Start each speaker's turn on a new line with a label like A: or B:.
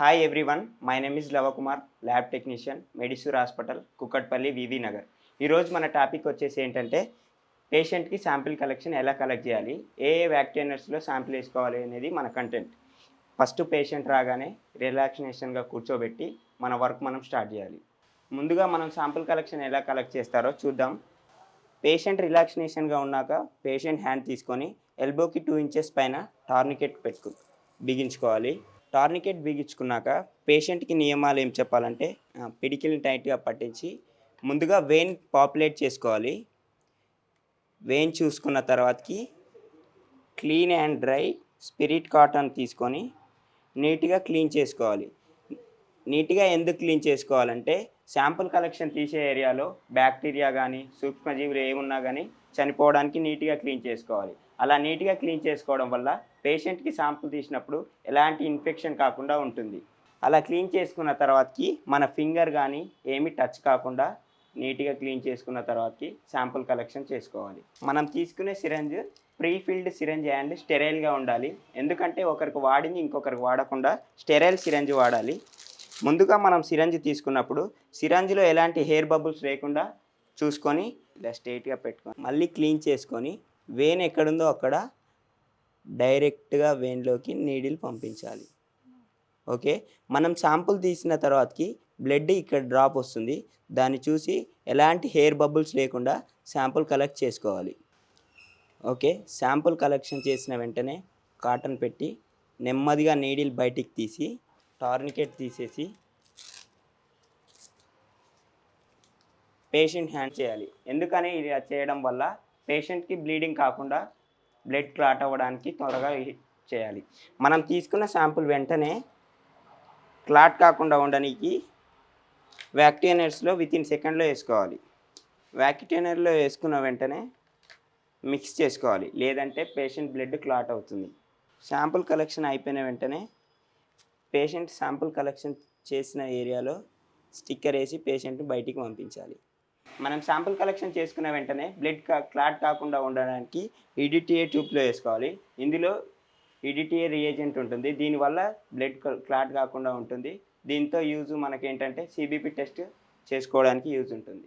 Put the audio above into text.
A: Hi everyone, my name is Lavakumar, lab technician, Medisure hospital, Kukatpally, VV Nagar. ఈరోజు మన topic వచ్చేసి ఏంటంటే పేషెంట్కి శాంపిల్ కలెక్షన్ ఎలా కలెక్ట్ చేయాలి, ఏ వ్యాక్టైనర్స్లో శాంపిల్ వేసుకోవాలి అనేది మన కంటెంట్. ఫస్ట్ పేషెంట్ రాగానే రిలాక్సినేషన్గా కూర్చోబెట్టి మన వర్క్ మనం స్టార్ట్ చేయాలి. ముందుగా మనం శాంపిల్ కలెక్షన్ ఎలా కలెక్ట్ చేస్తారో చూద్దాం. పేషెంట్ రిలాక్సినేషన్గా ఉన్నాక పేషెంట్ హ్యాండ్ తీసుకొని ఎల్బోకి 2 ఇంచెస్ పైన టార్నికెట్ బిగించుకోవాలి. టార్నికెట్ బిగించుకున్నాక పేషెంట్కి నియమాలు ఏం చెప్పాలంటే పిడికిల్ని టైట్గా పట్టించి ముందుగా వెయిన్ పాపులేట్ చేసుకోవాలి. వెయిన్ చూసుకున్న తర్వాతకి clean and dry spirit cotton తీసుకొని నీట్గా క్లీన్ చేసుకోవాలి. నీట్గా ఎందుకు క్లీన్ చేసుకోవాలంటే శాంపుల్ కలెక్షన్ తీసే ఏరియాలో బ్యాక్టీరియా కానీ సూక్ష్మజీవులు ఏమున్నా కానీ చనిపోవడానికి నీట్గా క్లీన్ చేసుకోవాలి. అలా నీట్గా క్లీన్ చేసుకోవడం వల్ల పేషెంట్కి శాంపుల్ తీసినప్పుడు ఎలాంటి ఇన్ఫెక్షన్ కాకుండా ఉంటుంది. అలా క్లీన్ చేసుకున్న తర్వాతకి మన ఫింగర్ కానీ ఏమీ టచ్ కాకుండా నీట్గా క్లీన్ చేసుకున్న తర్వాతకి శాంపుల్ కలెక్షన్ చేసుకోవాలి. మనం తీసుకునే సిరంజ్ ప్రీఫిల్డ్ సిరంజ్ అండ్ స్టెరైల్గా ఉండాలి. ఎందుకంటే ఒకరికి వాడింది ఇంకొకరికి వాడకుండా స్టెరైల్ సిరంజ్ వాడాలి. ముందుగా మనం సిరంజ్ తీసుకున్నప్పుడు సిరంజ్లో ఎలాంటి హెయిర్ బబుల్స్ లేకుండా చూసుకొని ఇలా స్ట్రైట్గా పెట్టుకొని మళ్ళీ క్లీన్ చేసుకొని వెయిన్ ఎక్కడుందో అక్కడ డైరెక్ట్గా వెయిన్లోకి నీడిల్ పంపించాలి. ఓకే, మనం శాంపుల్ తీసిన తర్వాతకి బ్లడ్ ఇక్కడ డ్రాప్ వస్తుంది. దాన్ని చూసి ఎలాంటి హెయిర్ బబుల్స్ లేకుండా శాంపుల్ కలెక్ట్ చేసుకోవాలి. ఓకే, శాంపుల్ కలెక్షన్ చేసిన వెంటనే కాటన్ పెట్టి నెమ్మదిగా నీడిల్ బయటికి తీసి టార్నికెట్ తీసేసి పేషెంట్ హ్యాండ్ చేయాలి. ఎందుకని ఇది చేయడం వల్ల పేషెంట్కి బ్లీడింగ్ కాకుండా బ్లడ్ క్లాట్ అవ్వడానికి త్వరగా చేయాలి. మనం తీసుకున్న శాంపుల్ వెంటనే క్లాట్ కాకుండా ఉండడానికి వ్యాక్టైనర్స్లో వితిన్ సెకండ్లో వేసుకోవాలి. వ్యాక్టైనర్లో వేసుకున్న వెంటనే మిక్స్ చేసుకోవాలి, లేదంటే పేషెంట్ బ్లడ్ క్లాట్ అవుతుంది. శాంపుల్ కలెక్షన్ అయిపోయిన వెంటనే పేషెంట్ శాంపుల్ కలెక్షన్ చేసిన ఏరియాలో స్టిక్కర్ వేసి పేషెంట్ని బయటికి పంపించాలి. మనం శాంపుల్ కలెక్షన్ చేసుకున్న వెంటనే బ్లడ్ క్లాట్ కాకుండా ఉండడానికి ఈడిటిఏ ట్యూబ్లో వేసుకోవాలి. ఇందులో ఈడిటిఏ రియేజెంట్ ఉంటుంది. దీనివల్ల బ్లడ్ క్లాట్ కాకుండా ఉంటుంది. దీంతో యూజ్ మనకేంటంటే సిబిపి టెస్ట్ చేసుకోవడానికి యూజ్ ఉంటుంది.